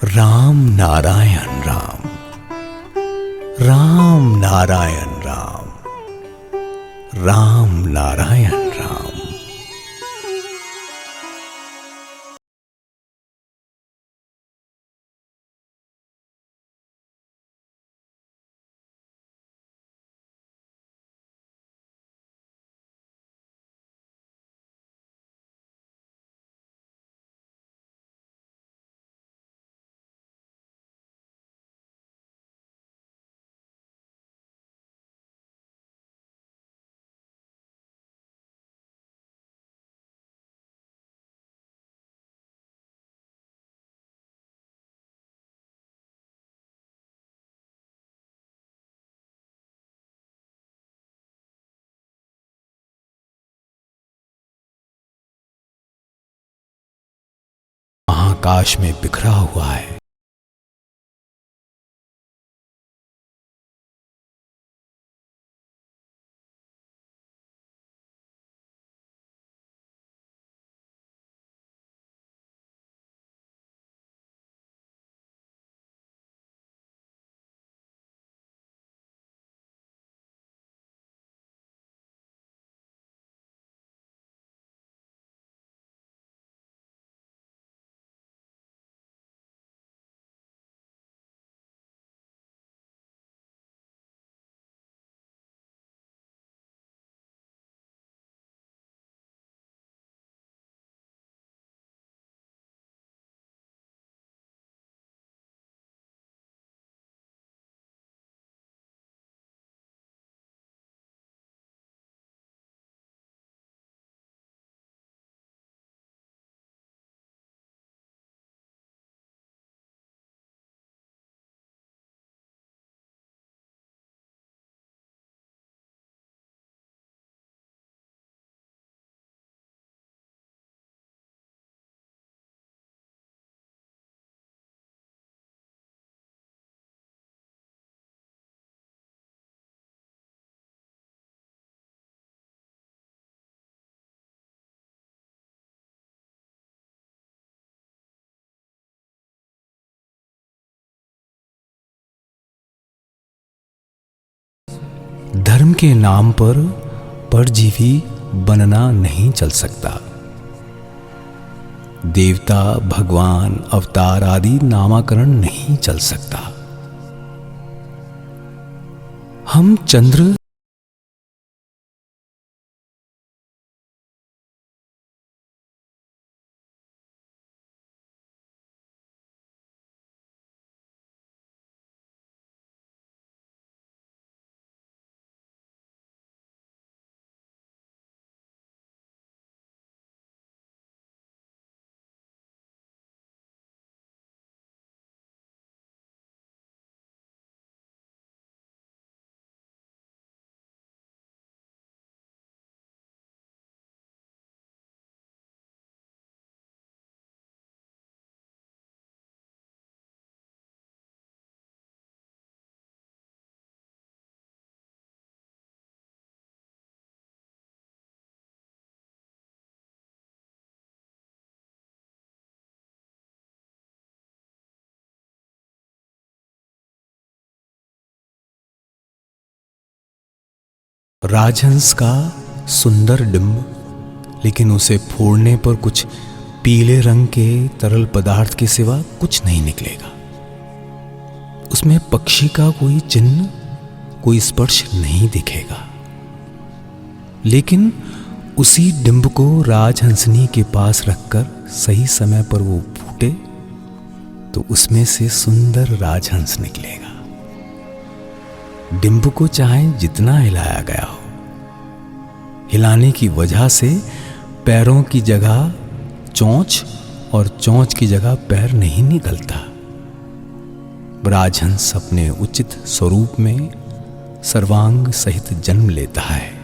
राम नारायण राम, राम नारायण राम, राम नारायण राम। महाकाश में बिखरा हुआ है। धर्म के नाम पर परजीवी बनना नहीं चल सकता। देवता, भगवान, अवतार आदि नामाकरण नहीं चल सकता। हम चंद्र राजहंस का सुंदर डिंब, लेकिन उसे फोड़ने पर कुछ पीले रंग के तरल पदार्थ के सिवा कुछ नहीं निकलेगा। उसमें पक्षी का कोई चिन्ह, कोई स्पर्श नहीं दिखेगा। लेकिन उसी डिंब को राजहंसनी के पास रखकर सही समय पर वो फूटे तो उसमें से सुंदर राजहंस निकलेगा। डिंब को चाहे जितना हिलाया गया हो, हिलाने की वजह से पैरों की जगह चोंच और चोंच की जगह पैर नहीं निकलता। राजहंस अपने उचित स्वरूप में सर्वांग सहित जन्म लेता है।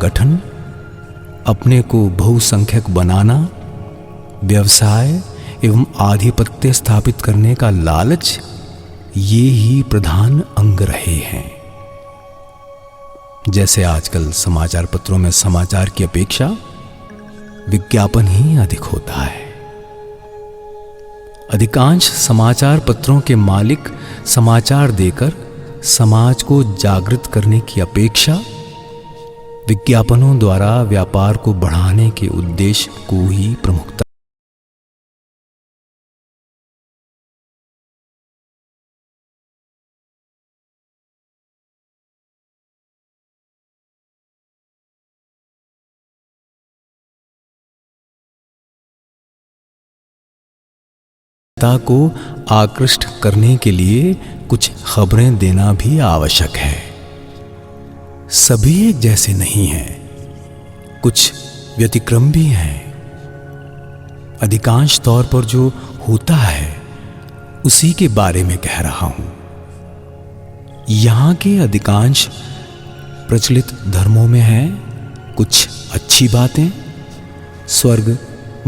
गठन, अपने को बहुसंख्यक बनाना, व्यवसाय एवं आधिपत्य स्थापित करने का लालच, ये ही प्रधान अंग रहे हैं। जैसे आजकल समाचार पत्रों में समाचार की अपेक्षा विज्ञापन ही अधिक होता है। अधिकांश समाचार पत्रों के मालिक समाचार देकर समाज को जागृत करने की अपेक्षा विज्ञापनों द्वारा व्यापार को बढ़ाने के उद्देश्य को ही प्रमुखता को आकृष्ट करने के लिए कुछ खबरें देना भी आवश्यक है। सभी एक जैसे नहीं हैं, कुछ व्यतिक्रम भी हैं। अधिकांश तौर पर जो होता है उसी के बारे में कह रहा हूं। यहां के अधिकांश प्रचलित धर्मों में है कुछ अच्छी बातें, स्वर्ग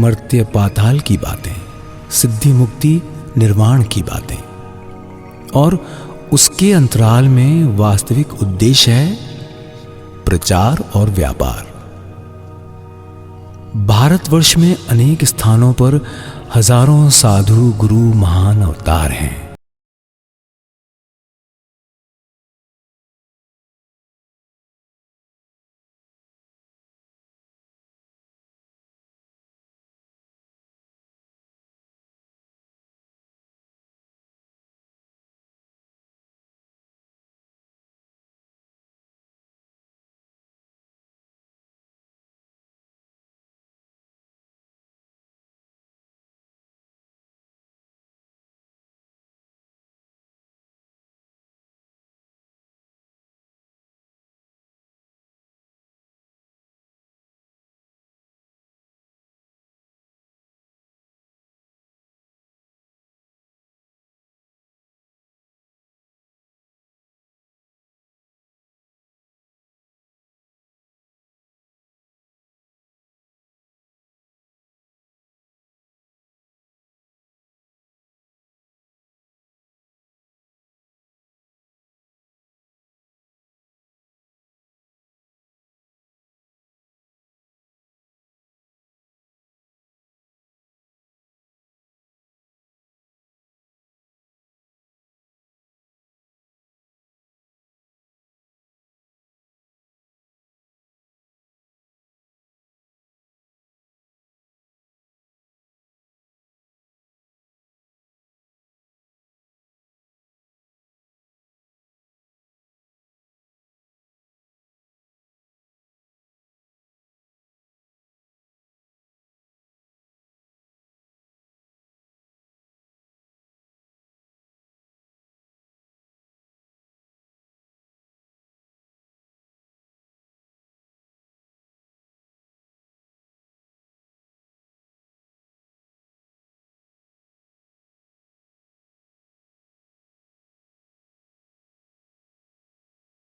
मर्त्य पाताल की बातें, सिद्धि मुक्ति निर्वाण की बातें, और उसके अंतराल में वास्तविक उद्देश्य है प्रचार और व्यापार। भारतवर्ष में अनेक स्थानों पर हजारों साधु गुरु महान अवतार हैं।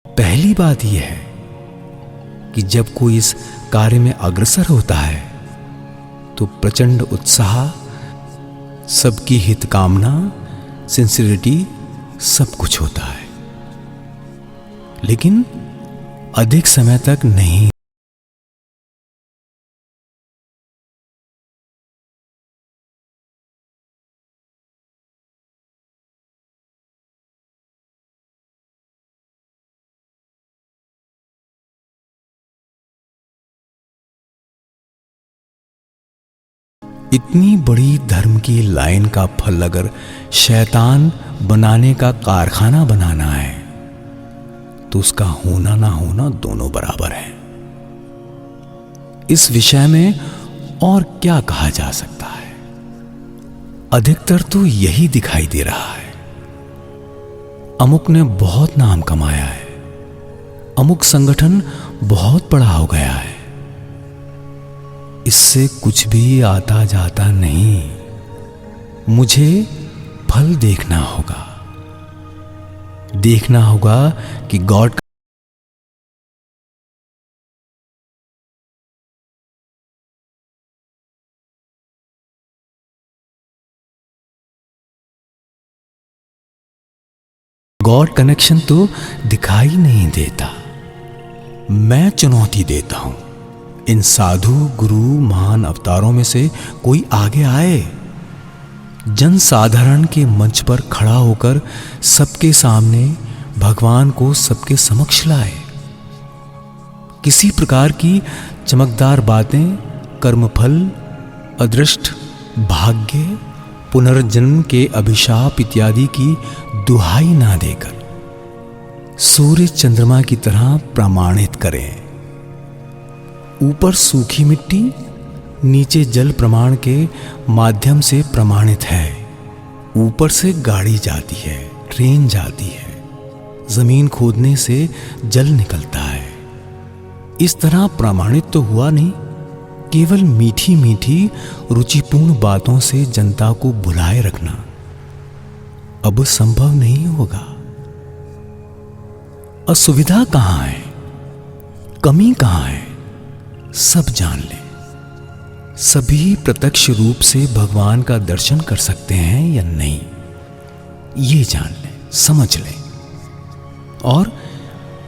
पहली बात यह है कि जब कोई इस कार्य में अग्रसर होता है तो प्रचंड उत्साह, सबकी हित कामना, सिंसियरिटी सब कुछ होता है, लेकिन अधिक समय तक नहीं। इतनी बड़ी धर्म की लाइन का फल अगर शैतान बनाने का कारखाना बनाना है तो उसका होना ना होना दोनों बराबर है। इस विषय में और क्या कहा जा सकता है? अधिकतर तो यही दिखाई दे रहा है। अमुक ने बहुत नाम कमाया है, अमुक संगठन बहुत बड़ा हो गया है, इससे कुछ भी आता जाता नहीं। मुझे फल देखना होगा कि गॉड गॉड कनेक्शन तो दिखाई नहीं देता। मैं चुनौती देता हूं, इन साधु गुरु महान अवतारों में से कोई आगे आए, जन साधारण के मंच पर खड़ा होकर सबके सामने भगवान को सबके समक्ष लाए। किसी प्रकार की चमकदार बातें, कर्मफल, अदृष्ट, भाग्य, पुनर्जन्म के अभिशाप इत्यादि की दुहाई ना देकर सूर्य चंद्रमा की तरह प्रमाणित करें। ऊपर सूखी मिट्टी, नीचे जल प्रमाण के माध्यम से प्रमाणित है। ऊपर से गाड़ी जाती है, ट्रेन जाती है, जमीन खोदने से जल निकलता है। इस तरह प्रमाणित तो हुआ नहीं, केवल मीठी मीठी रुचिपूर्ण बातों से जनता को भुलाए रखना अब संभव नहीं होगा। असुविधा कहां है, कमी कहां है, सब जान ले। सभी प्रत्यक्ष रूप से भगवान का दर्शन कर सकते हैं या नहीं, ये जान ले, समझ ले। और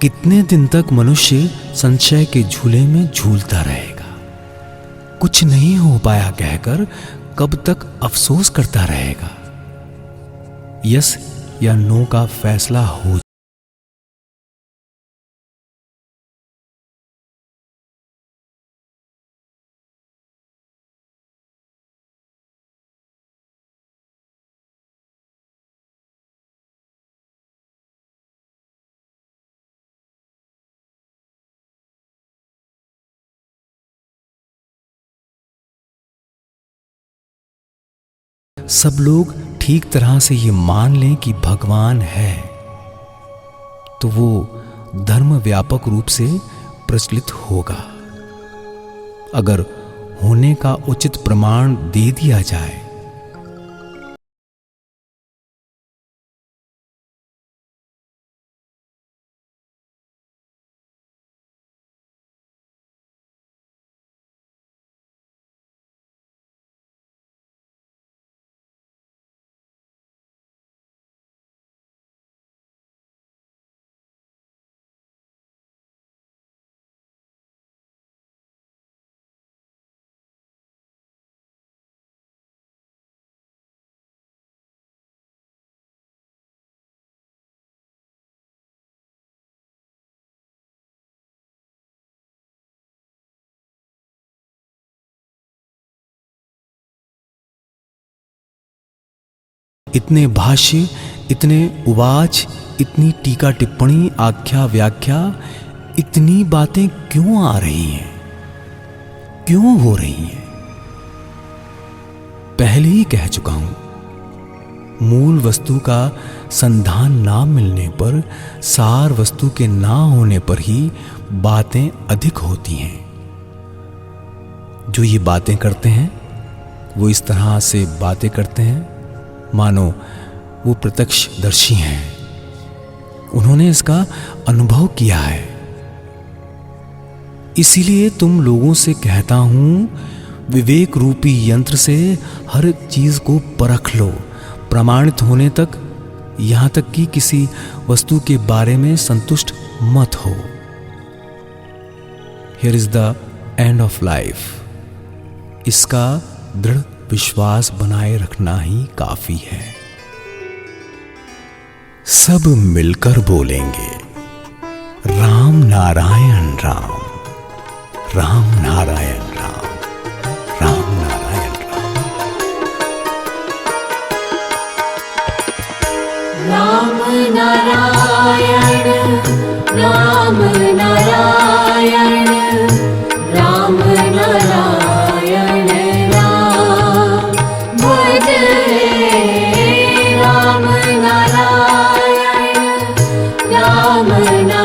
कितने दिन तक मनुष्य संशय के झूले में झूलता रहेगा, कुछ नहीं हो पाया कहकर कब तक अफसोस करता रहेगा। यस या नो का फैसला हो। सब लोग ठीक तरह से ये मान लें कि भगवान है, तो वो धर्म व्यापक रूप से प्रचलित होगा। अगर होने का उचित प्रमाण दे दिया जाए इतने भाष्य, इतने उवाच, इतनी टीका टिप्पणी, आख्या व्याख्या, इतनी बातें क्यों आ रही हैं, क्यों हो रही हैं? पहले ही कह चुका हूं, मूल वस्तु का संधान ना मिलने पर, सार वस्तु के ना होने पर ही बातें अधिक होती हैं। जो ये बातें करते हैं वो इस तरह से बातें करते हैं मानो वो प्रत्यक्षदर्शी हैं, उन्होंने इसका अनुभव किया है। इसीलिए तुम लोगों से कहता हूं, विवेक रूपी यंत्र से हर चीज को परख लो, प्रमाणित होने तक, यहां तक कि किसी वस्तु के बारे में संतुष्ट मत हो। Here is the end of life. इसका दृढ़ विश्वास बनाए रखना ही काफी है। सब मिलकर बोलेंगे, राम नारायण राम, राम नारायण राम, राम नारायण राम, राम नारायण राम नारायण राम नारायण राम, भज राम नारायण राम नारायण।